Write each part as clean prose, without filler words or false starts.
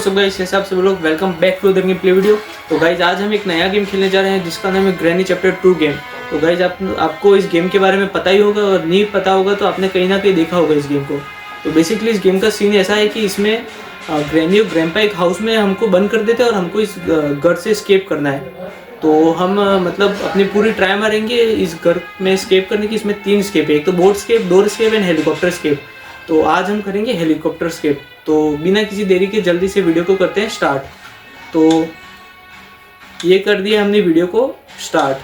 सब गाइस कैसे आप सब लोग welcome back to the game play video. तो गाइस आज हम एक नया गेम खेलने जा रहे हैं जिसका नाम है ग्रैनी चैप्टर 2 गेम। तो गाइस आपको इस गेम के बारे में पता ही होगा और नहीं पता होगा तो आपने कहीं ना कहीं देखा होगा इस गेम को। तो बेसिकली इस गेम का सीन ऐसा है कि इसमें ग्रैनी और ग्रैंपा एक हाउस में हमको बंद कर देते हैं और हमको इस घर से स्केप करना है। तो हम मतलब अपनी पूरी ट्राई मारेंगे इस घर में स्केप करने की। इसमें 3 स्केप है, एक तो boat escape, door escape and helicopter escape. तो आज हम करेंगे हेलीकॉप्टर स्केप। तो बिना किसी देरी के जल्दी से वीडियो को करते हैं स्टार्ट। तो ये कर दिया हमने वीडियो को स्टार्ट।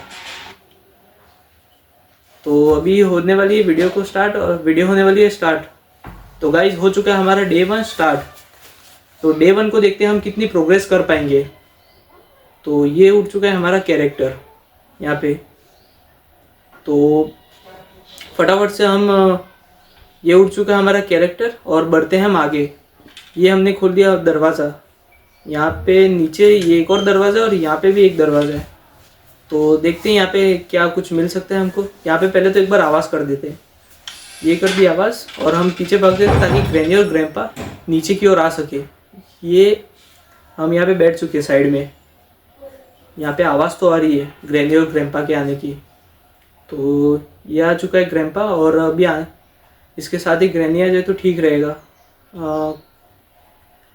तो अभी होने वाली है वीडियो को स्टार्ट और वीडियो होने वाली है स्टार्ट। तो गाइज हो चुका है हमारा डे 1 स्टार्ट। तो डे 1 को देखते हैं हम कितनी प्रोग्रेस कर पाएंगे। तो ये उठ चुका है हमारा कैरेक्टर यहाँ पे। तो फटाफट से हम ये उठ चुका है हमारा कैरेक्टर और बढ़ते हैं हम आगे। ये हमने खोल दिया दरवाज़ा। यहाँ पे नीचे ये एक और दरवाज़ा और यहाँ पे भी एक दरवाज़ा है। तो देखते हैं यहाँ पे क्या कुछ मिल सकता है हमको। यहाँ पे पहले तो एक बार आवाज़ कर देते हैं। ये कर दी आवाज़ और हम पीछे भाग देते ताकि ग्रैनी और ग्रैंपा नीचे की ओर आ सके। ये हम यहाँ पे बैठ चुके हैं साइड में। यहाँ पे आवाज़ तो आ रही है ग्रैनी और ग्रैंपा के आने की। तो ये आ चुका है ग्रैंपा और अभी इसके साथ ही ग्रैनी आ जाए तो ठीक रहेगा।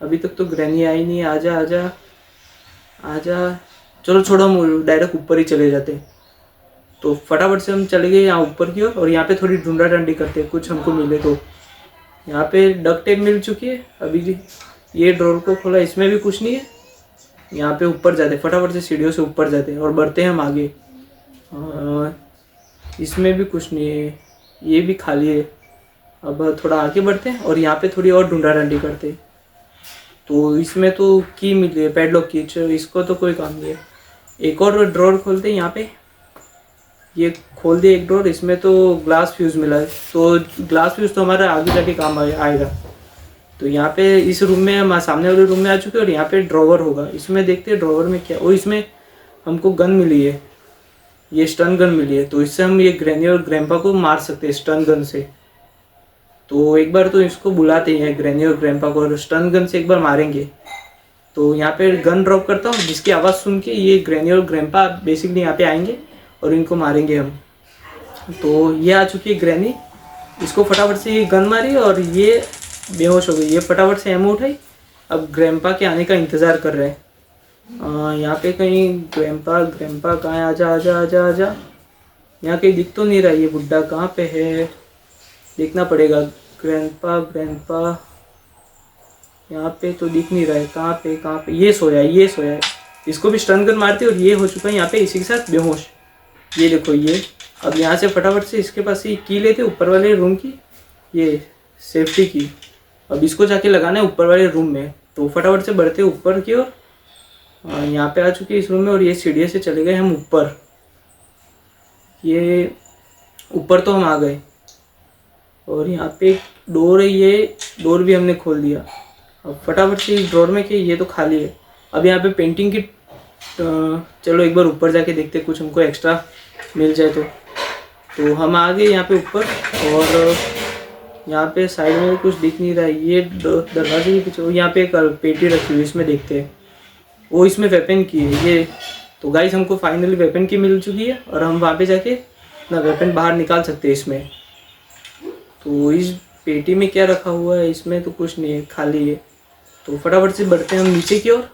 अभी तक तो ग्रैनी आई नहीं। आजा आजा आजा। चलो छोड़ो, हम डायरेक्ट ऊपर ही चले जाते हैं। तो फटाफट से हम चले गए यहाँ ऊपर की ओर और यहाँ पे थोड़ी ढूंढा ढंडी करते हैं कुछ हमको मिले तो। यहाँ पे डक टेप मिल चुकी है अभी। ये ड्रॉर को खोला, इसमें भी कुछ नहीं है। यहाँ पे ऊपर जाते फटाफट से सीढ़ियों से ऊपर जाते हैं और बढ़ते हैं हम आगे। इसमें भी कुछ नहीं है, ये भी खाली है। अब थोड़ा आगे बढ़ते हैं और यहाँ पे थोड़ी और ढूंढा ढंडी करते हैं। तो इसमें तो की मिली है, पैडलॉक की। इसको तो कोई काम नहीं है। एक और ड्रॉर खोलते हैं यहाँ पे। ये खोल दिया एक ड्रॉर, इसमें तो ग्लास फ्यूज़ मिला है। तो ग्लास फ्यूज़ तो हमारा आगे जाके काम आएगा। तो यहाँ पे इस रूम में हम सामने वाले रूम में आ चुके हैं और यहाँ पे ड्रॉवर होगा। इसमें देखते हैं ड्रॉवर में क्या। और इसमें हमको गन मिली है, ये स्टन गन मिली है। तो इससे हम ये ग्रैनी और ग्रैंपा को मार सकते हैं स्टन गन से। तो एक बार तो इसको बुलाते हैं ग्रैनी और ग्रैंपा को और स्टन गन से एक बार मारेंगे। तो यहाँ पे गन ड्रॉप करता हूँ जिसकी आवाज़ सुन के ये ग्रैनी और ग्रैंपा बेसिकली यहाँ पे आएंगे और इनको मारेंगे हम। तो ये आ चुकी है ग्रैनी। इसको फटाफट से ये गन मारी और ये बेहोश हो गई। ये फटाफट से एमो उठाई। अब ग्रैंपा के आने का इंतज़ार कर रहे हैं। यहाँ पे कहीं ग्रैंपा कहाँ है? आजा आजा आजा आजा। यहाँ कहीं दिख तो नहीं रहा ये बुड्ढा कहाँ पे है, देखना पड़ेगा। ग्रैंपा यहाँ पे तो दिख नहीं रहा है। कहाँ पे? ये सोया है। इसको भी स्टन गन मारती और ये हो चुका है यहाँ पे इसी के साथ बेहोश। ये देखो ये। अब यहाँ से फटाफट से इसके पास ही की लेते ऊपर वाले रूम की, ये सेफ्टी की। अब इसको जाके लगाना है ऊपर वाले रूम में। तो फटाफट से बढ़ते ऊपर की ओर। यहाँ पे आ चुके इस रूम में और ये सीढ़ी से चले गए हम ऊपर। ये ऊपर तो हम आ गए और यहाँ पे एक डोर है, ये डोर भी हमने खोल दिया। अब फटाफट से इस ड्रॉर में कि ये तो खाली है। अब यहाँ पे पेंटिंग की चलो एक बार ऊपर जाके देखते कुछ हमको एक्स्ट्रा मिल जाए तो हम आ गए यहाँ पे ऊपर। और यहाँ पे साइड में कुछ दिख नहीं रहा है। ये दरवाजे के पीछे यहाँ पे एक पेटी रखी हुई, इसमें देखते हैं। वो इसमें वेपन की है ये। तो गाइस हमको फाइनली वेपन की मिल चुकी है और हम वहाँ पे जाके अपना वेपन बाहर निकाल सकते हैं इसमें। तो इस पेटी में क्या रखा हुआ है? इसमें तो कुछ नहीं है, खाली है। तो फटाफट से बढ़ते हैं हम नीचे की ओर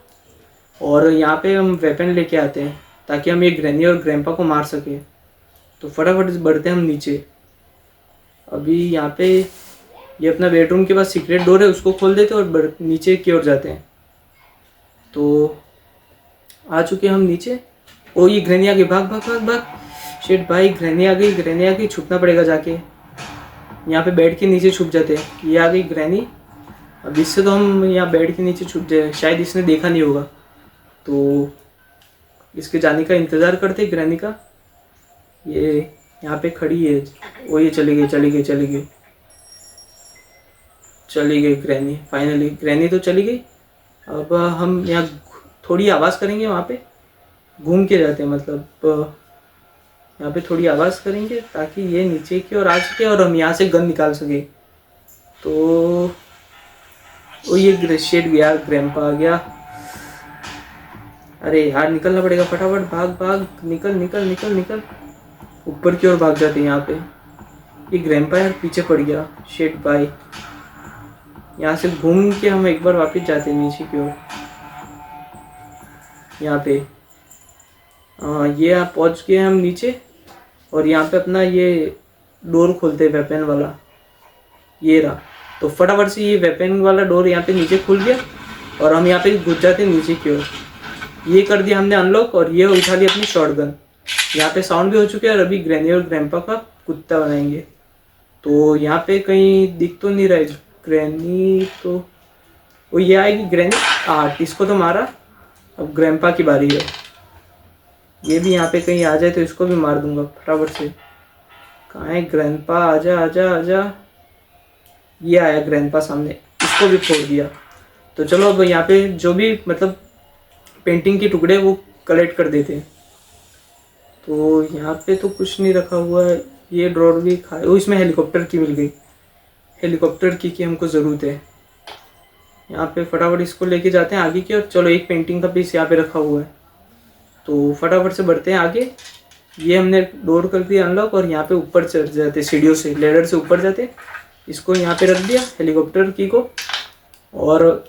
और यहाँ पे हम वेपन लेके आते हैं ताकि हम ये ग्रैनी और ग्रैंपा को मार सकें। तो फटाफट से बढ़ते हैं हम नीचे। अभी यहाँ पे ये अपना बेडरूम के पास सीक्रेट डोर है, उसको खोल देते हैं और नीचे की ओर जाते हैं। तो आ चुके हम नीचे। ओ ये ग्रैनी आ गई, भाग भाग भाग भाग। शिट भाई, ग्रैनी आ गई। छुपना पड़ेगा जाके। यहाँ पे बेड के नीचे छुप जाते हैं। ये आ गई ग्रैनी। अब इससे तो हम यहाँ बेड के नीचे छुप जाए, शायद इसने देखा नहीं होगा। तो इसके जाने का इंतज़ार करते ग्रैनी का। ये यहाँ पे खड़ी है। वो ये चली गई ग्रैनी। फाइनली ग्रैनी तो चली गई। अब हम यहाँ थोड़ी आवाज़ करेंगे, वहाँ पे घूम के जाते हैं। मतलब यहाँ पे थोड़ी आवाज़ करेंगे ताकि ये नीचे की ओर आ सके और हम यहाँ से गन निकाल सके। तो ओ ये शेड गया, ग्रैंपा आ गया। अरे यार निकलना पड़ेगा, फटाफट भाग भाग, निकल निकल निकल निकल। ऊपर की ओर भाग जाते हैं यहाँ पे। ये ग्रैंपा यार पीछे पड़ गया, शेट भाई। यहाँ से घूम के हम एक बार वापस जाते हैं नीचे की ओर। यहाँ पे ये आप पहुँच गए हम नीचे, और यहाँ पे अपना ये डोर खोलते हैं वेपन वाला, ये रहा। तो फटाफट से ये वेपन वाला डोर यहाँ पे नीचे खुल गया, और हम यहाँ पे घुस जाते हैं नीचे की ओर। ये कर दिया हमने अनलॉक, और ये उठा लिया अपनी शॉटगन। यहाँ पे साउंड भी हो चुके हैं, और अभी ग्रैनी और ग्रैंपा का कुत्ता बनाएंगे। तो यहाँ पे कहीं दिख तो नहीं रहा है ग्रैनी, तो वो ये आएगी ग्रैनी। इसको तो मारा, अब ग्रैंपा की बारी है। ये भी यहाँ पे कहीं आ जाए तो इसको भी मार दूंगा फटाफट से। कहाँ है ग्रैंपा? आजा आजा आजा। ये आया ग्रैंपा सामने, इसको भी फोड़ दिया। तो चलो अब यहाँ पे जो भी मतलब पेंटिंग के टुकड़े वो कलेक्ट कर देते हैं। तो यहाँ पे तो कुछ नहीं रखा हुआ है। ये ड्रॉर भी इसमें हेलीकॉप्टर की मिल गई। हेलीकॉप्टर की हमको ज़रूरत है। यहाँ पे फटाफट इसको लेके जाते हैं आगे की ओर। चलो एक पेंटिंग का पीस यहाँ पे रखा हुआ है, तो फटाफट से बढ़ते हैं आगे। ये हमने डोर कर दिया अनलॉक, और यहाँ पे ऊपर चढ़ जाते सीढ़ियों से, लेडर से ऊपर जाते। इसको यहाँ पे रख दिया हेलीकॉप्टर की को, और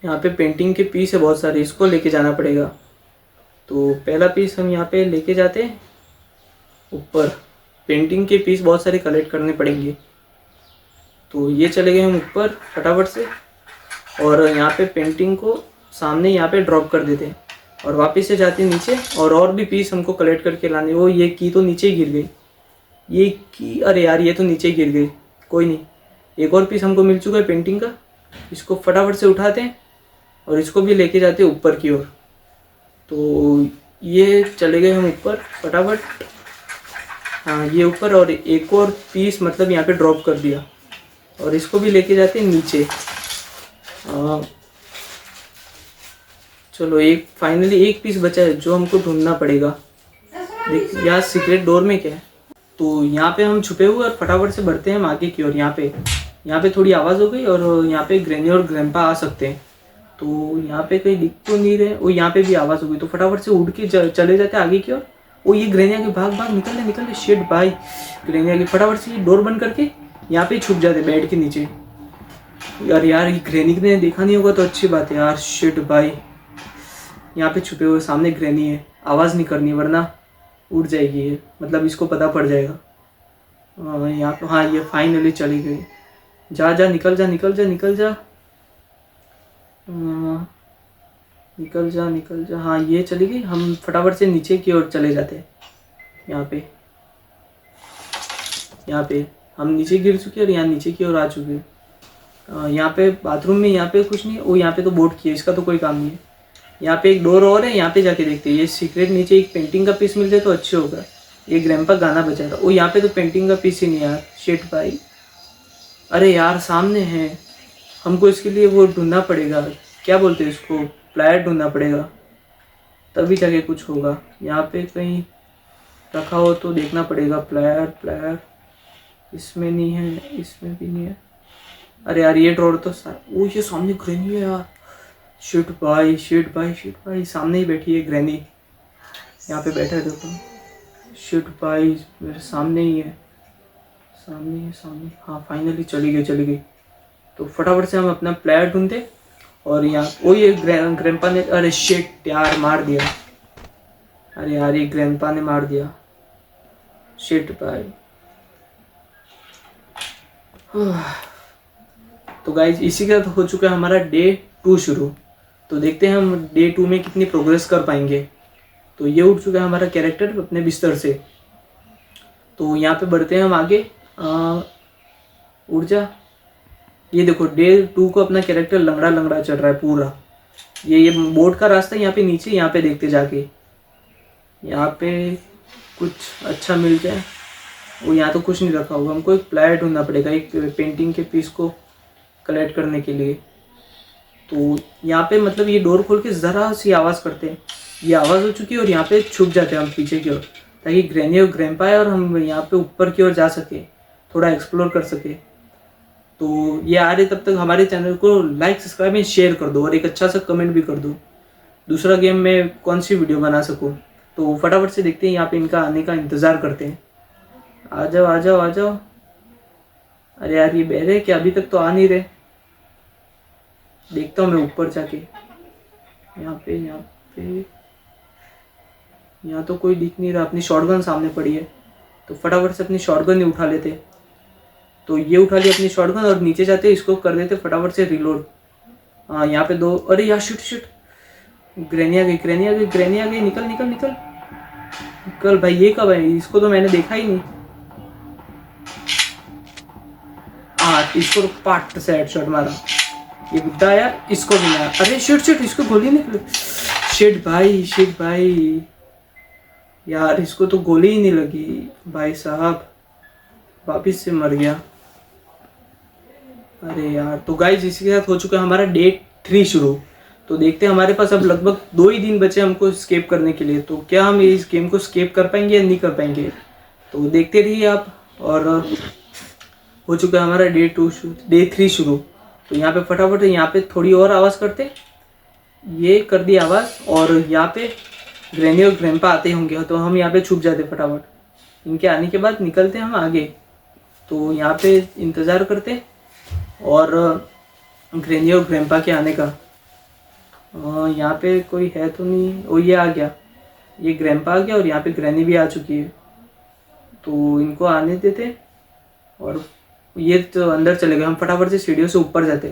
यहाँ पे पेंटिंग के पीस है बहुत सारे, इसको लेके जाना पड़ेगा। तो पहला पीस हम यहाँ पे लेके जाते हैं ऊपर। पेंटिंग के पीस बहुत सारे कलेक्ट करने पड़ेंगे। तो ये चले गए हम ऊपर फटाफट से, और यहाँ पे पेंटिंग को सामने यहाँ पे ड्रॉप कर देते हैं, और वापस से जाते हैं नीचे। और भी पीस हमको कलेक्ट करके लाने। वो ये की तो नीचे ही गिर गई, ये की, अरे यार ये तो नीचे ही गिर गई। कोई नहीं, एक और पीस हमको मिल चुका है पेंटिंग का। इसको फटाफट से उठाते हैं, और इसको भी लेके जाते हैं ऊपर की ओर। तो ये चले गए हम ऊपर फटाफट। हाँ ये ऊपर, और एक और पीस मतलब यहाँ पे ड्रॉप कर दिया, और इसको भी लेके जाते हैं नीचे। चलो एक फाइनली एक पीस बचा है जो हमको ढूंढना पड़ेगा। देख यार सीक्रेट डोर में क्या है। तो यहाँ पे हम छुपे हुए, और फटाफट से बढ़ते हैं हम आगे की ओर। यहाँ पे थोड़ी आवाज़ हो गई, और यहाँ पे ग्रैनी और ग्रैंपा आ सकते हैं। तो यहाँ पे कहीं दिख तो नहीं रहे। वो यहाँ पे भी आवाज़ हो गई, तो फटाफट से उड़ के चले जाते हैं आगे की ओर। वो ये ग्रैनी आगे, भाग भाग, निकल ले शेट भाई। ग्रैनी आगे फटाफट से डोर बंद करके यहाँ पे छुप जाते बेड के नीचे। यार ये ग्रैनी ने देखा नहीं होगा तो अच्छी बात है यार। शेट भाई यहाँ पे छुपे हुए, सामने ग्रैनी है। आवाज़ नहीं करनी वरना उड़ जाएगी ये, मतलब इसको पता पड़ जाएगा। यहाँ पे हाँ ये फाइनली चली गई। जा जा निकल जा निकल जा निकल जा, निकल जा निकल जा। हाँ ये चली गई। हम फटाफट से नीचे की ओर चले जाते हैं। यहाँ पे हम नीचे गिर चुके हैं, और यहाँ नीचे की ओर आ चुके हैं। यहाँ पे बाथरूम में यहाँ पे कुछ नहीं है। वो यहाँ पे तो बोर्ड की है, इसका तो कोई काम नहीं है। यहाँ पे एक डोर और है, यहाँ पे जाके देखते हैं। ये सीक्रेट नीचे एक पेंटिंग का पीस मिल जाए तो अच्छे होगा। ये ग्रैंपा गाना बजा रहा। वो यहाँ पे तो पेंटिंग का पीस ही नहीं यार, शेट भाई। अरे यार सामने है, हमको इसके लिए वो ढूंढना पड़ेगा। क्या बोलते हैं इसको, प्लायर ढूंढना पड़ेगा, तभी जाके कुछ होगा। यहाँ पे कहीं रखा हो तो देखना पड़ेगा। प्लायर इसमें नहीं है, इसमें भी नहीं है। अरे यार ये ड्रॉर तो वो ये सामने ग्रैनी है यार। शिट भाई सामने ही बैठी है ग्रैनी। यहाँ पे बैठा है देखो। शिट भाई मेरे सामने ही है, सामने। हाँ फाइनली चली गई। तो फटाफट से हम अपना प्लेयर ढूंढते, और यहाँ वो ये ग्रैंपा ने, अरे शिट यार मार दिया। अरे यार ये ग्रैंपा ने मार दिया, शिट भाई। तो गाइज इसी के साथ हो चुका है हमारा डे 2 शुरू। तो देखते हैं हम डे 2 में कितनी प्रोग्रेस कर पाएंगे। तो ये उठ चुका है हमारा कैरेक्टर अपने बिस्तर से। तो यहाँ पे बढ़ते हैं हम आगे। उड़ जा। ये देखो डे 2 को अपना कैरेक्टर लंगड़ा चल रहा है पूरा। ये बोर्ड का रास्ता यहाँ पे नीचे, यहाँ पे देखते जाके। यहाँ पे कुछ अच्छा मिल जाए। वो यहाँ तो कुछ नहीं रखा होगा। हमको एक प्लायर ढूंढना पड़ेगा एक पेंटिंग के पीस को कलेक्ट करने के लिए। तो यहाँ पे मतलब ये डोर खोल के ज़रा सी आवाज़ करते हैं। ये आवाज़ हो चुकी है, और यहाँ पे छुप जाते हैं हम पीछे की ओर, ताकि ग्रैनी और ग्रैंपा आए और हम यहाँ पे ऊपर की ओर जा सके, थोड़ा एक्सप्लोर कर सके। तो ये आ रहे तब तक हमारे चैनल को लाइक सब्सक्राइब एंड शेयर कर दो और एक अच्छा सा कमेंट भी कर दो, दूसरा गेम में कौन सी वीडियो बना सकूँ। तो फटाफट से देखते हैं, यहाँ पे इनका आने का इंतज़ार करते हैं। आ जाओ आ जाओ आ जाओ। अरे यार ये बहरे क्या, अभी तक तो आ नहीं रहे। देखता हूँ मैं ऊपर जाके। यहाँ पे यहाँ तो कोई दिख नहीं रहा। अपनी शॉटगन सामने पड़ी है, तो फटाफट से अपनी शॉटगन ही उठा लेते। तो ये उठा लिया अपनी शॉटगन और नीचे जाते इसको कर देते फटाफट से रिलोड। हाँ यहाँ पे 2। अरे यार शिट शिट, ग्रैनी आ गई। निकल भाई। ये कब है? इसको तो मैंने देखा ही नहीं। हाँ इसको पार्ट से हेडशॉट मारा। ये बुड्ढा यार, इसको भी मारा। अरे शिट इसको गोली निकली। शिट भाई यार, इसको तो गोली ही नहीं लगी भाई साहब, वापिस से मर गया। अरे यार, तो गाइस इसी के साथ हो चुका है हमारा डे 3 शुरू। तो देखते हैं, हमारे पास अब लगभग 2 ही दिन बचे हमको स्केप करने के लिए। तो क्या हम इस गेम को स्केप कर पाएंगे या नहीं कर पाएंगे, तो देखते रहिए आप। और हो चुका है हमारा डे 3 शुरू। तो यहाँ पे फटाफट यहाँ पे थोड़ी और आवाज़ करते, ये कर दी आवाज़। और यहाँ पे ग्रैनी और ग्रैंपा आते होंगे, तो हम यहाँ पे छुप जाते फटाफट। इनके आने के बाद निकलते हम आगे। तो यहाँ पे इंतज़ार करते और ग्रैनी और ग्रैंपा के आने का। यहाँ पे कोई है तो नहीं। ओ ये आ गया, ये ग्रैंपा आ गया और यहाँ पे ग्रैनी भी आ चुकी है। तो इनको आने देते और ये तो अंदर चले गए। हम फटाफट से सीढ़ियों से ऊपर जाते,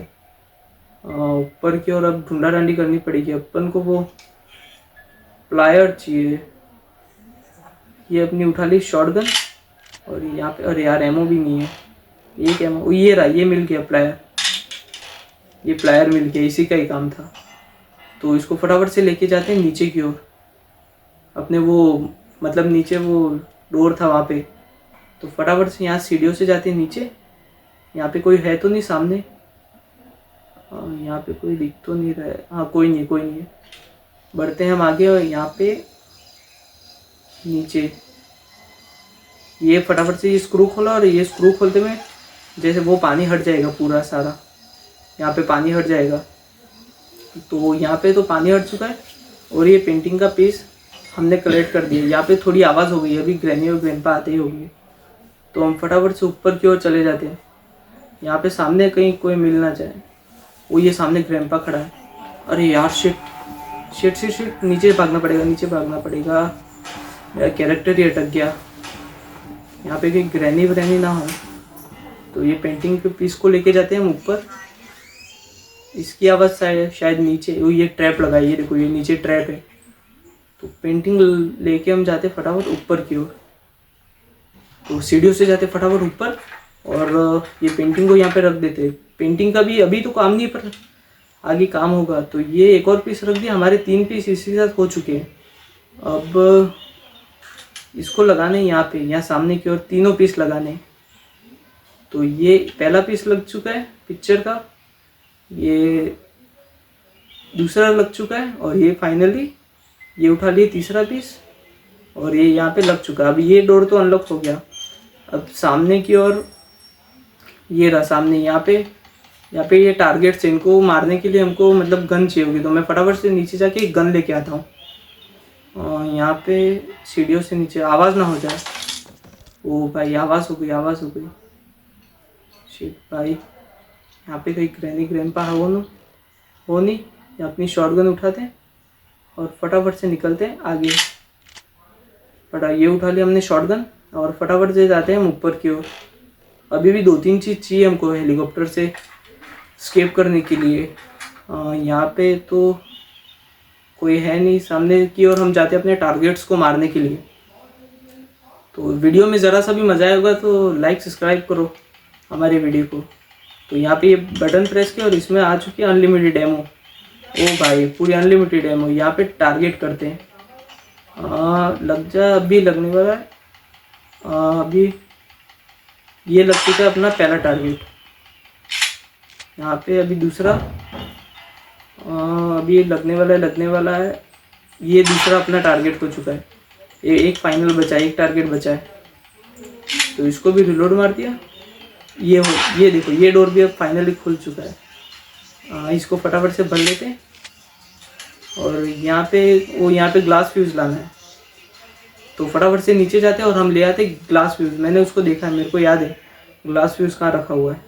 ऊपर की ओर। अब ढूंढा ढांडी करनी पड़ेगी अपन को। वो प्लायर चाहिए। ये अपनी उठा ली शॉटगन और यहाँ पे, अरे यार एमो भी नहीं है। एक एमो ये रहा, ये मिल गया प्लायर। ये प्लायर मिल गया, इसी का ही काम था। तो इसको फटाफट से लेके जाते हैं नीचे की ओर अपने। वो मतलब नीचे वो डोर था वहाँ पे। तो फटाफट से यहाँ सीढ़ियों से जाते हैं नीचे। यहाँ पे कोई है तो नहीं सामने। यहाँ पे कोई दिख तो नहीं रहा है। हाँ कोई नहीं है। बढ़ते हैं हम आगे। और यहाँ पे नीचे ये फटाफट से ये स्क्रू खोला और ये स्क्रू खोलते में जैसे वो पानी हट जाएगा पूरा सारा। यहाँ पे पानी हट जाएगा। तो यहाँ पे तो पानी हट चुका है और ये पेंटिंग का पीस हमने कलेक्ट कर दिया। यहाँ पे थोड़ी आवाज़ हो गई, अभी ग्रैनी और ग्रैंपा आते ही होंगे। तो हम फटाफट से ऊपर की ओर चले जाते हैं। यहाँ पे सामने कहीं कोई मिल ना जाए। वो ये सामने ग्रैंपा खड़ा है। अरे यार शिट, नीचे भागना पड़ेगा। मेरा कैरेक्टर ही अटक गया। यहाँ पे कहीं ग्रैनी ना हो। तो ये पेंटिंग के पीस को लेके जाते हैं हम ऊपर। इसकी आवाज़ शायद नीचे, वो ये ट्रैप लगाई, ये देखो ये नीचे ट्रैप है। तो पेंटिंग लेके हम जाते फटाफट ऊपर की ओर। तो सीढ़ियों से जाते फटाफट ऊपर और ये पेंटिंग को यहाँ पे रख देते। पेंटिंग का भी अभी तो काम नहीं, पर आगे काम होगा। तो ये एक और पीस रख दिया। हमारे 3 पीस इसी के साथ हो चुके हैं। अब इसको लगाने यहाँ पे, यहाँ सामने की ओर 3 पीस लगाने। तो ये पहला पीस लग चुका है पिक्चर का, ये दूसरा लग चुका है और ये फाइनली ये उठा लिए तीसरा पीस और ये यहाँ पे लग चुका है। अब ये डोर तो अनलॉक हो गया। अब सामने की ओर ये रहा सामने, यहाँ पे ये टारगेट्स हैं। इनको मारने के लिए हमको मतलब गन चाहिए होगी। तो मैं फटाफट से नीचे जाके एक गन लेके आता हूँ। और यहाँ पे सीढ़ियों से नीचे आवाज़ ना हो जाए। ओ भाई आवाज़ हो गई। शिट भाई, यहाँ पे कहीं ग्रैनी ग्रैंपा हो नहीं। अपनी शॉटगन उठाते हैं और फटाफट से निकलते हैं आगे। ये उठा लिया हमने शॉटगन और फटाफट से जाते हैं हम ऊपर की ओर। अभी भी 2-3 चीज़ चाहिए हमको हेलीकॉप्टर से स्केप करने के लिए। यहाँ पे तो कोई है नहीं। सामने की ओर हम जाते हैं अपने टारगेट्स को मारने के लिए। तो वीडियो में ज़रा सा भी मज़ा आएगा तो लाइक सब्सक्राइब करो हमारे वीडियो को। तो यहाँ पे ये बटन प्रेस किया और इसमें आ चुकी है अनलिमिटेड एमो। ओ भाई पूरी अनलिमिटेड एमो। यहाँ पे टारगेट करते हैं। लग जा, अभी लगने वाला है। अभी ये लग चुका है अपना पहला टारगेट। यहाँ पे अभी दूसरा, अभी लगने वाला है। ये दूसरा अपना टारगेट हो चुका है। ये एक फाइनल बचा है, एक टारगेट बचा है। तो इसको भी रिलोड मार दिया। ये देखो, ये डोर भी अब फाइनली खुल चुका है। इसको फटाफट से भर लेते हैं। और यहाँ पे ग्लास फ्यूज़ लाना है, तो फटाफट से नीचे जाते हैं और हम ले आते ग्लास फ्यूज़। मैंने उसको देखा है, मेरे को याद है ग्लास फ्यूज़ कहाँ रखा हुआ है।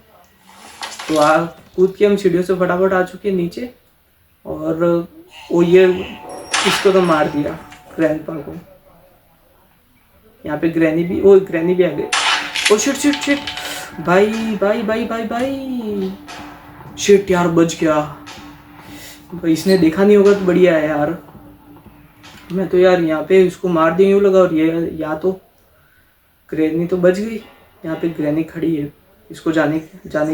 तो कूद के हम सीढ़ियों से फटाफट आ चुके हैं नीचे। और ये इसको तो मार दिया ग्रैंडपा को। यहाँ पे ग्रैनी भी आ गए। ओ शिट शिट शिट, भाई भाई भाई भाई भाई, शिट यार, बच गया भाई। इसने देखा नहीं होगा तो बढ़िया है यार। मैं तो यार यहाँ पे इसको मार दिया यूँ लगा, और ये या तो ग्रैनी तो बच गई। यहाँ पे ग्रैनी खड़ी है, इसको जाने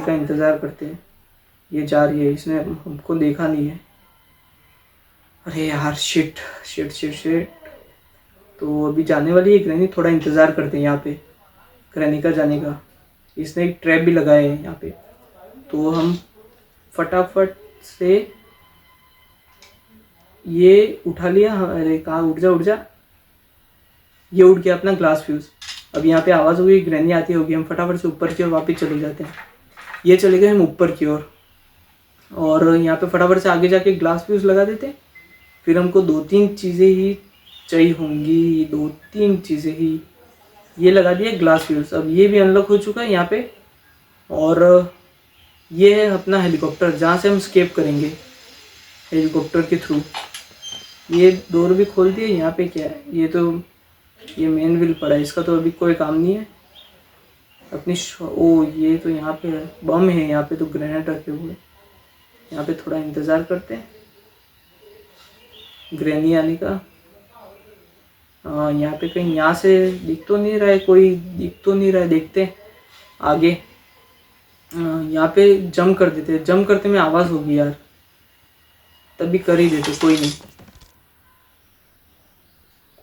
का इंतज़ार करते हैं। ये जा रही है, इसने हमको देखा नहीं है। अरे यार, शिट शिट शिट शिट। तो अभी जाने वाली है ग्रैनी, थोड़ा इंतज़ार करते हैं यहाँ पे ग्रैनी का जाने का। इसने एक ट्रैप भी लगाया है यहाँ पे, तो हम फटाफट से ये उठा लिया। अरे कहाँ, उठ जा। ये उठ गया अपना ग्लास फ्यूज़। अब यहाँ पे आवाज़ होगी, ग्रैनी आती होगी। हम फटाफट से ऊपर की ओर वापस चले जाते हैं। ये चले गए हम ऊपर की ओर, और यहाँ पे फटाफट से आगे जाके ग्लास फ्यूज़ लगा देते हैं। फिर हमको 2-3 चीज़ें ही चाहिए होंगी, 2-3 चीज़ें ही। ये लगा दिया ग्लास फ्यूज़। अब ये भी अनलॉक हो चुका है यहाँ पे। और ये है अपना हेलीकॉप्टर, जहाँ से हम स्केप करेंगे हेलीकॉप्टर के थ्रू। ये डोर भी खोल दिए। यहाँ पे क्या है, ये मेन व्हील पड़ा है, इसका तो अभी कोई काम नहीं है। ये तो यहाँ पे बम है, यहाँ पे तो ग्रेनेड रखे हुए। यहाँ पे थोड़ा इंतज़ार करते हैं ग्रैनी आने का। यहाँ पे कहीं, यहाँ से दिख तो नहीं रहा है, देखते हैं आगे। यहाँ पे जंप कर देते, जंप करते में आवाज़ होगी यार, तभी कर ही देते। कोई नहीं,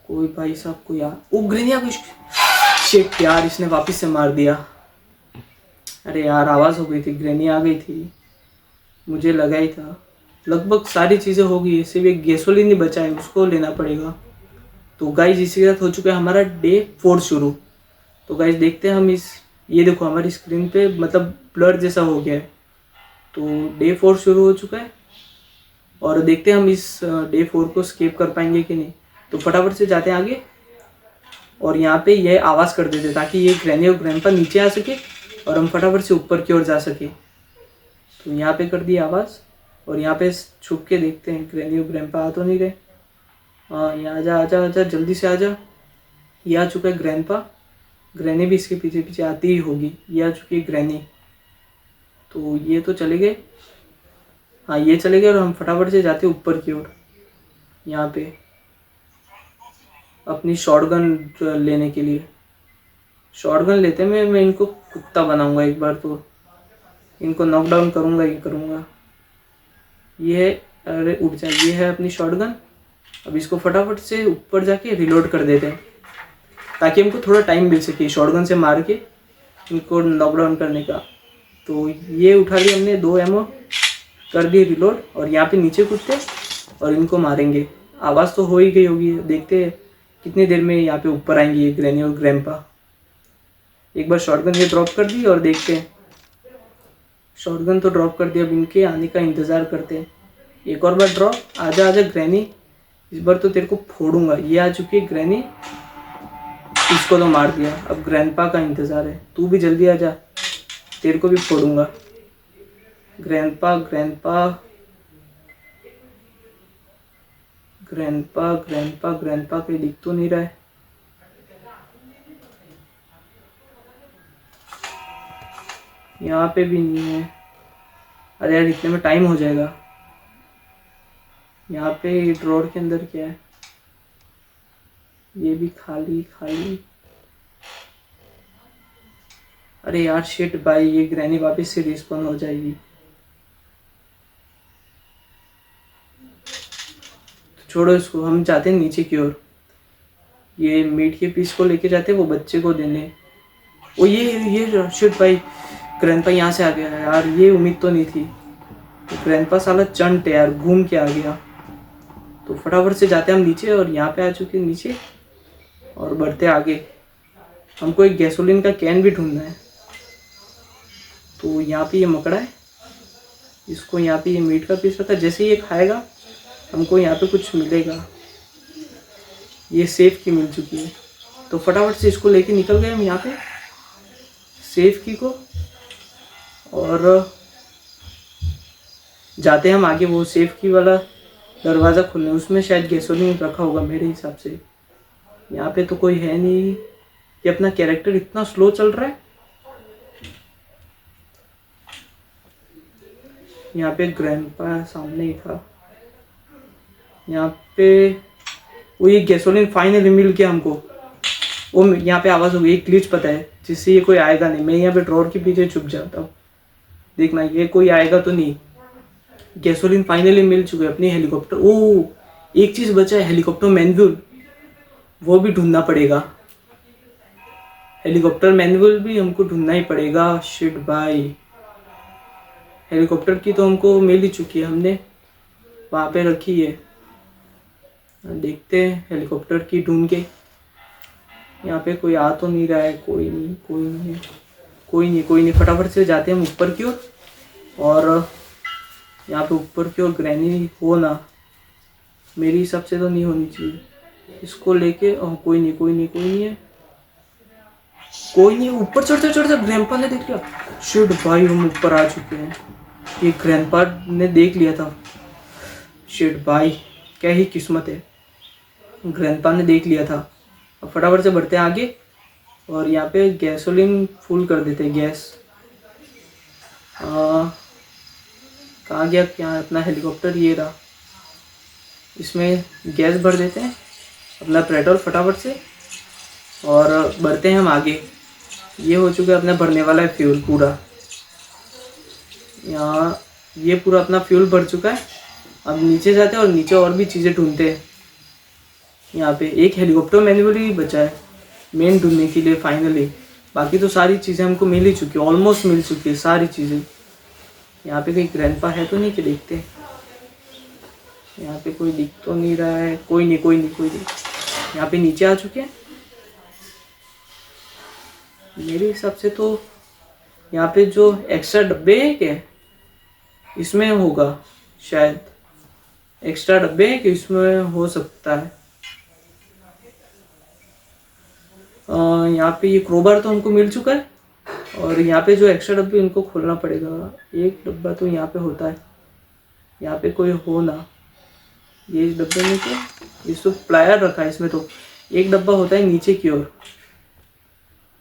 कोई भाई साहब को यार। ओ ग्रैनी आ गई। शिट यार, इसने वापस से मार दिया। अरे यार, आवाज़ हो गई थी, ग्रैनी आ गई थी, मुझे लगा ही था। लगभग सारी चीज़ें हो गई, सिर्फ एक गैसोलीन ही बचा है, उसको लेना पड़ेगा। तो गाइस, इसी के साथ हो चुका है हमारा डे 4 शुरू। तो गाइस देखते हैं हम ये देखो हमारी स्क्रीन पे मतलब ब्लर जैसा हो गया है। तो डे 4 शुरू हो चुका है, और देखते हैं हम इस डे 4 को स्किप कर पाएंगे कि नहीं। तो फटाफट से जाते हैं आगे, और यहाँ पे ये आवाज़ कर देते ताकि ये ग्रैनी और ग्रैंडपा नीचे आ सके और हम फटाफट से ऊपर की ओर जा सके। तो यहाँ पे कर दी आवाज़, और यहाँ पे छुप के देखते हैं ग्रैनी और ग्रैंडपा आ तो नहीं रहे। हाँ, यहाँ आजा, जल्दी से आजा। ये आ चुका है ग्रैंडपा, ग्रैनी भी इसके पीछे पीछे आती ही होगी। ये आ चुकी है ग्रैनी। तो ये तो चले गए। हाँ, ये चले गए, और हम फटाफट से जाते ऊपर की ओर। यहाँ पे अपनी शॉटगन लेने के लिए, शॉटगन लेते में मैं इनको कुत्ता बनाऊंगा एक बार, तो इनको नॉकडाउन करूंगा ही करूंगा। ये अरे उठ जाए, ये है अपनी शॉटगन। अब इसको फटाफट से ऊपर जाके रिलोड कर देते हैं ताकि हमको थोड़ा टाइम मिल सके शॉटगन से मार के इनको नॉकडाउन करने का। तो ये उठा लिया हमने, 2 एमओ कर दिए रिलोड, और यहाँ पे नीचे कूदते और इनको मारेंगे। आवाज़ तो हो ही गई होगी, देखते हैं कितनी देर में यहाँ पे ऊपर आएंगी ये ग्रैनी और ग्रैंडपा। एक बार शॉटगन ये ड्रॉप कर दी, और देखते हैं। शॉटगन तो ड्रॉप कर दिया, अब इनके आने का इंतज़ार करते हैं। एक और बार ड्रॉप। आजा ग्रैनी, इस बार तो तेरे को फोड़ूंगा। ये आ चुकी है ग्रैनी, इसको तो मार दिया। अब ग्रैंडपा का इंतज़ार है, तू भी जल्दी आ जा, तेरे को भी फोड़ूंगा। ग्रैंडपा कहीं दिख तो नहीं रहा है। यहाँ पे भी नहीं है। अरे यार, इतने में टाइम हो जाएगा। यहाँ पे ड्रॉर के अंदर क्या है, ये भी खाली। अरे यार शिट भाई, ये ग्रैनी वापस से रिस्पॉन हो जाएगी। तो छोड़ो इसको, हम जाते हैं नीचे की ओर। ये मीट के पीस को लेके जाते हैं वो बच्चे को देने। ओ ये शिट भाई, ग्रैंडपा यहाँ से आ गया है यार, ये उम्मीद तो नहीं थी। तो ग्रैंडपा साला चंट है यार, घूम के आ गया। तो फटाफट से जाते हैं हम नीचे, और यहाँ पे आ चुके हैं नीचे, और बढ़ते आगे। हमको एक गैसोलीन का कैन भी ढूंढना है। तो यहाँ पे ये मकड़ा है, इसको यहाँ पे ये मीट का पीस रखा है, जैसे ये खाएगा हमको यहाँ पे कुछ मिलेगा। ये सेफ की मिल चुकी है, तो फटाफट से इसको लेके निकल गए हम यहाँ पे सेफ की को, और जाते हैं हम आगे वो सेफ की वाला दरवाज़ा खोलने। उसमें शायद गैसोलीन रखा होगा मेरे हिसाब से। यहाँ पे तो कोई है नहीं। ये अपना कैरेक्टर इतना स्लो चल रहा है। यहाँ पे ग्रैंडपा सामने ही था। यहाँ पे वो ये गैसोलीन फाइनली मिल गया हमको। वो यहाँ पे आवाज़ होगी, एक ग्लिच पता है जिससे ये कोई आएगा नहीं। मैं यहाँ पे ड्रॉर के पीछे छुप जाता हूँ, देखना ये कोई आएगा तो नहीं। गैसोलीन फाइनली मिल चुके अपनी हेलीकॉप्टर। ओ एक चीज़ बचा है, हेलीकॉप्टर मैनुअल, वो भी ढूंढना पड़ेगा। हेलीकॉप्टर मैनुअल भी हमको ढूंढना ही पड़ेगा। शिट भाई, हेलीकॉप्टर की तो हमको मिल ही चुकी है, हमने वहाँ पे रखी है। देखते हैं हेलीकॉप्टर की ढूंढ के। यहाँ पे कोई आ तो नहीं रहा है, कोई नहीं। फटाफट से जाते हैं हम ऊपर की ओर, और यहाँ पे ऊपर की ओर ग्रैनी हो ना, मेरी हिसाब से तो नहीं होनी चाहिए। इसको लेके कोई नहीं है। ऊपर चढ़ते ग्रैंडपा ने देख लिया। शिट भाई, हम ऊपर आ चुके हैं। ये ग्रैंडपा ने देख लिया था। शिट भाई, क्या ही किस्मत है, ग्रैंडपा ने देख लिया था। अब फटाफट से बढ़ते हैं आगे, और यहाँ पे गैसोलीन फुल कर देते हैं। गैस कहाँ गया, क्या अपना हेलीकॉप्टर, ये रहा। इसमें गैस भर देते हैं अपना पेट्रोल फटाफट से, और बढ़ते हैं हम आगे। ये हो चुका है अपना भरने वाला है फ्यूल पूरा। यहाँ ये पूरा अपना फ्यूल भर चुका है। अब नीचे जाते हैं और नीचे और भी चीज़ें ढूंढते हैं। यहाँ पे एक हेलीकॉप्टर मैनुअल ही बचा है मेन ढूंढने के लिए फाइनली। बाकी तो सारी चीज़ें हमको मिल ही चुकी है, ऑलमोस्ट मिल चुकी है सारी चीज़ें। यहाँ पे कोई ग्रैंडपा है तो नहीं कि देखते हैं। यहाँ पे कोई दिख तो नहीं रहा है। कोई नहीं। यहाँ पे नीचे आ चुके हैं मेरे हिसाब से। तो यहाँ पे जो एक्स्ट्रा डब्बे हैं क्या, इसमें होगा शायद। एक्स्ट्रा डब्बे हैं कि इसमें हो सकता है। यहाँ पे ये क्रोबार तो हमको मिल चुका है, और यहाँ पे जो एक्स्ट्रा डब्बे उनको खोलना पड़ेगा। एक डब्बा तो यहाँ पे होता है, यहाँ पे कोई हो ना। ये इस डब्बे में तो ये सब प्लायर रखा है इसमें, तो एक डब्बा होता है नीचे की ओर।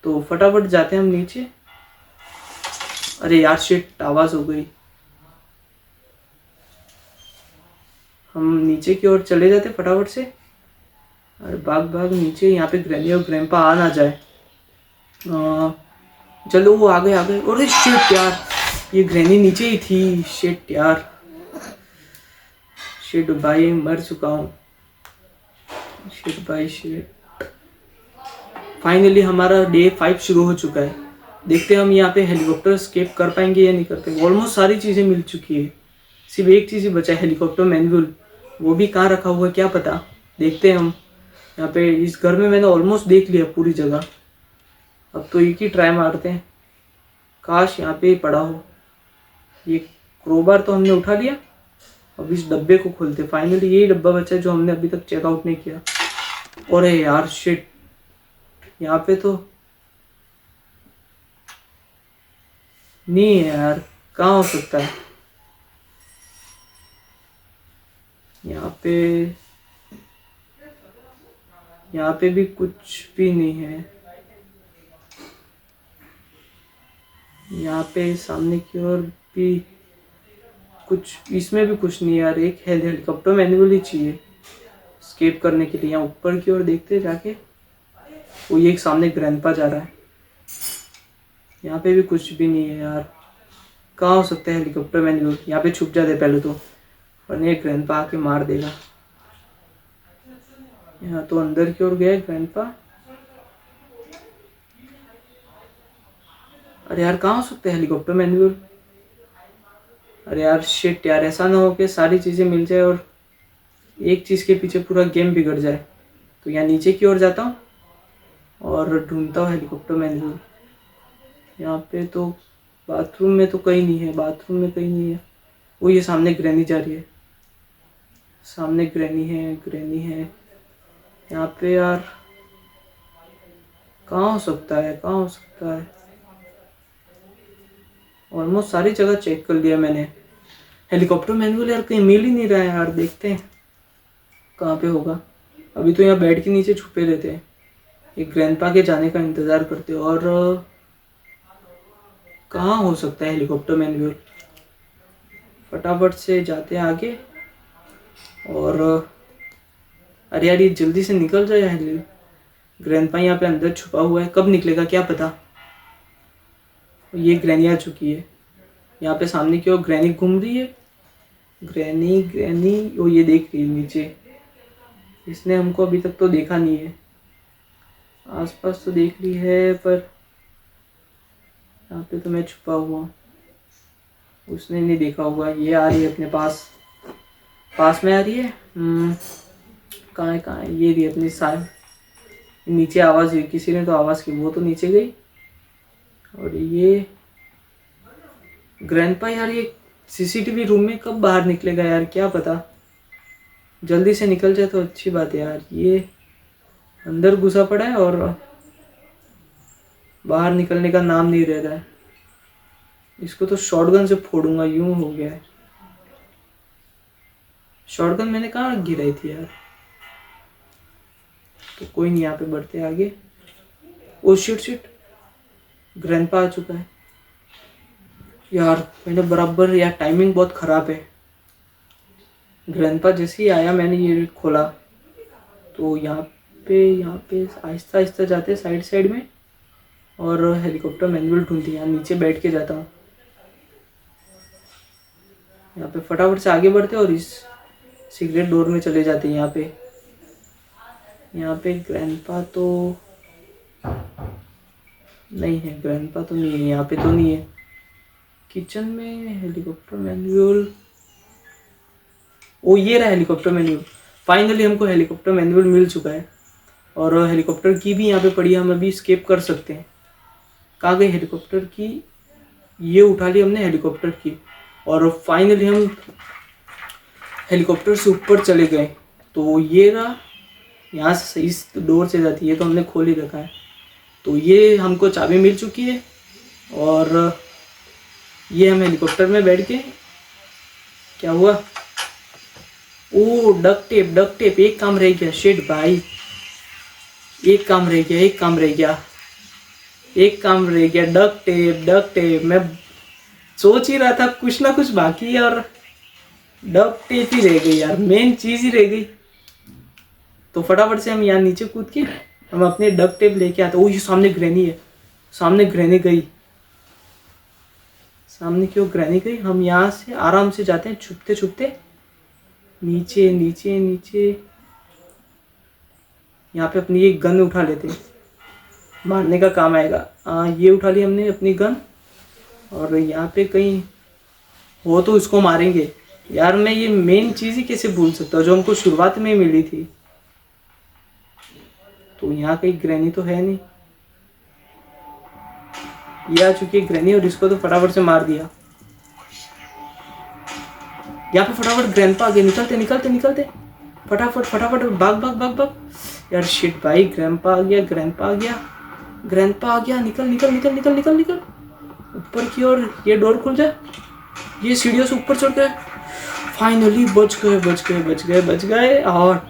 तो फटाफट जाते हैं हम नीचे। अरे यार शिट, आवाज़ हो गई। हम नीचे की ओर चले जाते फटाफट से। अरे भाग नीचे। यहाँ पे ग्रैनी और ग्रैंडपा आ ना जाए। चलो वो आ गए। अरे शिट यार, ये ग्रैनी नीचे ही थी। शिट यार, शिट भाई, मर चुका हूँ। शिट। फाइनली हमारा डे 5 शुरू हो चुका है। देखते हैं हम यहाँ पे हेलीकॉप्टर स्केप कर पाएंगे या नहीं कर पाएंगे। ऑलमोस्ट सारी चीज़ें मिल चुकी है, सिर्फ एक चीज़ ही बचा है, हेलीकॉप्टर मैनुअल। वो भी कहाँ रखा हुआ है क्या पता। देखते हैं हम। यहाँ पे इस घर में मैंने ऑलमोस्ट देख लिया पूरी जगह। अब तो एक ही ट्राई मारते हैं, काश यहाँ पे पड़ा हो। ये क्रोबार तो हमने उठा लिया। अब इस डब्बे को खोलते। फाइनली यही डब्बा बचा है जो हमने अभी तक चेकआउट नहीं किया। और यार शिट, यहाँ पे तो नहीं है यार, कहाँ हो सकता है। यहाँ पे भी कुछ भी नहीं है। यहाँ पे सामने की ओर भी कुछ, इसमें भी कुछ नहीं यार। एक हेलीकॉप्टर मैनुअल ही चाहिए स्केप करने के लिए। यहाँ ऊपर की ओर देखते जाके, वो ये एक सामने ग्रैंडपा जा रहा है। यहाँ पे भी कुछ भी नहीं है यार, कहाँ हो सकता है हेलीकॉप्टर मैनुअल। यहाँ पे छुप जाते पहले तो, वरना ये ग्रैंडपा आके मार देगा। यहाँ तो अंदर की ओर गया ग्रैंडपा। अरे यार, कहाँ हो सकता है हेलीकॉप्टर मैनुअल। अरे यार शिट यार, ऐसा ना हो कि सारी चीज़ें मिल जाए और एक चीज़ के पीछे पूरा गेम बिगड़ जाए। तो यहाँ नीचे की ओर जाता हूँ और ढूंढता हूँ हेलीकॉप्टर मैनुअल। यहाँ पे तो बाथरूम में तो कहीं नहीं है, बाथरूम में कहीं नहीं है। वो ये सामने ग्रैनी जा रही है, सामने ग्रैनी है, ग्रैनी है यहाँ पे यार। कहाँ हो सकता है, कहाँ हो सकता है? ऑलमोस्ट सारी जगह चेक कर लिया मैंने। हेलीकॉप्टर मैनुअल यार कहीं मिल ही नहीं रहा है यार, देखते हैं कहाँ पे होगा। अभी तो यहाँ बेड के नीचे छुपे रहते हैं, एक ग्रैंडपा के जाने का इंतज़ार करते हैं। और कहाँ हो सकता है हेलीकॉप्टर मैनुअल? फटाफट से जाते हैं आगे। और अरे यार ये जल्दी से निकल जाए हेली। ग्रैंडपा यहाँ पे अंदर छुपा हुआ है, कब निकलेगा क्या पता। ये ग्रैनी आ चुकी है यहाँ पे, सामने की ओर ग्रैनी घूम रही है। ग्रैनी ग्रैनी वो ये देख रही है नीचे। इसने हमको अभी तक तो देखा नहीं है, आसपास तो देख रही है पर यहाँ पे तो मैं छुपा हुआ हूँ, उसने नहीं देखा होगा। ये आ रही है अपने पास, पास में आ रही है। कहाँ है, कहाँ है? ये रही अपनी साइड। नीचे आवाज़ हुई, किसी ने तो आवाज़ की, वो तो नीचे गई। और ये ग्रैंडपा यार ये सीसीटीवी रूम में कब बाहर निकलेगा यार, क्या पता। जल्दी से निकल जाए तो अच्छी बात है यार। ये अंदर घुसा पड़ा है और बाहर निकलने का नाम नहीं ले रहा है। इसको तो शॉटगन से फोड़ूंगा, यूं हो गया है। शॉटगन मैंने कहाँ गिराई थी यार। तो कोई नहीं, यहाँ पे बढ़ते आगे। ओ शिट शिट, ग्रैंडपा आ चुका है यार। मैंने बराबर यार, टाइमिंग बहुत ख़राब है। ग्रैंडपा जैसे ही आया मैंने ये खोला तो यहाँ पे आहिस्ता आहिस्ता जाते साइड साइड में। और हेलीकॉप्टर मैनुअल ढूंढती, यहाँ नीचे बैठ के जाता हूँ। यहाँ पे फटाफट से आगे बढ़ते और इस सीक्रेट डोर में चले जाते हैं। यहाँ पे ग्रैंडपा तो नहीं है, ग्रैंडपा तो नहीं है यहाँ पे, तो नहीं है। किचन में हेलीकॉप्टर मैनुअल, ओ ये रहा हेलीकॉप्टर मैनुअल। फाइनली हमको हेलीकॉप्टर मैनुअल मिल चुका है और हेलीकॉप्टर की भी यहाँ पे पड़ी है, हम अभी स्केप कर सकते हैं। कहाँ गई हेलीकॉप्टर की? ये उठा ली हमने हेलीकॉप्टर की और फाइनली हम हेलीकॉप्टर से ऊपर चले गए। तो ये रहा, यहाँ से इस डोर से जाती है, तो हमने खोल ही रखा है। तो ये हमको चाबी मिल चुकी है और ये हम हेलीकॉप्टर में बैठ के, क्या हुआ? ओ डक्ट टेप, डक्ट टेप, एक काम रह गया। शिट भाई, एक काम रह गया, एक काम रह गया, एक काम रह गया। Duct tape, duct tape. मैं सोच ही रहा था कुछ ना कुछ बाकी है और डक्ट टेप ही रह गई यार, मेन चीज़ ही रह गई। तो फटाफट से हम यहाँ नीचे कूद के हम अपने डक्ट टेप लेके आते। ओ ये सामने ग्रैनी है, सामने ग्रैनी गई, सामने क्यों ग्रैनी गई। हम यहाँ से आराम से जाते हैं छुपते छुपते नीचे नीचे नीचे। यहाँ पे अपनी एक गन उठा लेते हैं, मारने का काम आएगा। ये उठा ली हमने अपनी गन और यहाँ पे कहीं हो तो इसको मारेंगे यार। मैं ये मेन चीज़ ही कैसे भूल सकता हूँ जो हमको शुरुआत में मिली थी। तो यहाँ कहीं ग्रैनी तो है नहीं, ये आ चुकी है ग्रैनी और इसको तो फटाफट से मार दिया। यहाँ पे फटाफट ग्रैंडपा आ गए, निकलते निकलते निकलते फटाफट फटाफट, भाग भाग भाग भाग। यार शिट भाई, ग्रैंडपा आ गया, ग्रैंडपा आ गया, ग्रैंडपा आ गया। निकल निकल निकल निकल निकल निकल ऊपर की ओर। ये डोर खुल जाए, ये सीढ़ियों से ऊपर चढ़ गए। फाइनली बच गए बच गए बच गए बच गए। और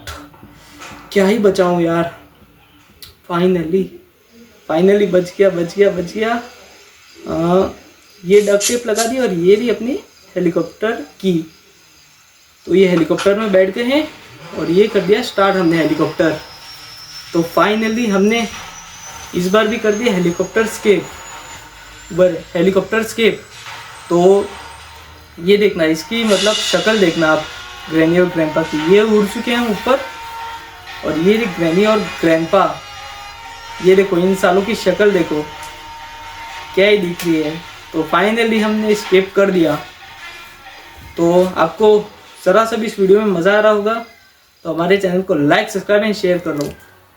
क्या ही बचाऊं यार, फाइनली फाइनली बच गया बच गया बच गया। ये डक्ट टेप लगा दी और ये रही अपनी हेलीकॉप्टर की। तो ये हेलीकॉप्टर में बैठ गए हैं और ये कर दिया स्टार्ट हमने हेलीकॉप्टर। तो फाइनली हमने इस बार भी कर दिया हेलीकॉप्टर स्केप, हेलीकॉप्टर स्केप। तो ये देखना, इसकी मतलब शक्ल देखना आप, ग्रैनी और ग्रैंडपा की। ये उड़ चुके हैं ऊपर और ये ग्रैनी और ग्रैंडपा, ये देखो इन सालों की शक्ल देखो क्या ही दिख रही है। तो फाइनली हमने स्केप कर दिया। तो आपको ज़रा सा भी इस वीडियो में मज़ा आ रहा होगा तो हमारे चैनल को लाइक सब्सक्राइब एंड शेयर कर लो।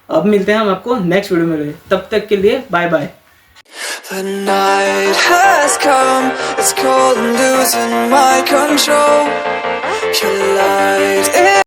अब मिलते हैं हम आपको नेक्स्ट वीडियो में, तब तक के लिए bye bye. The night has come, it's cold and losing my control. Your light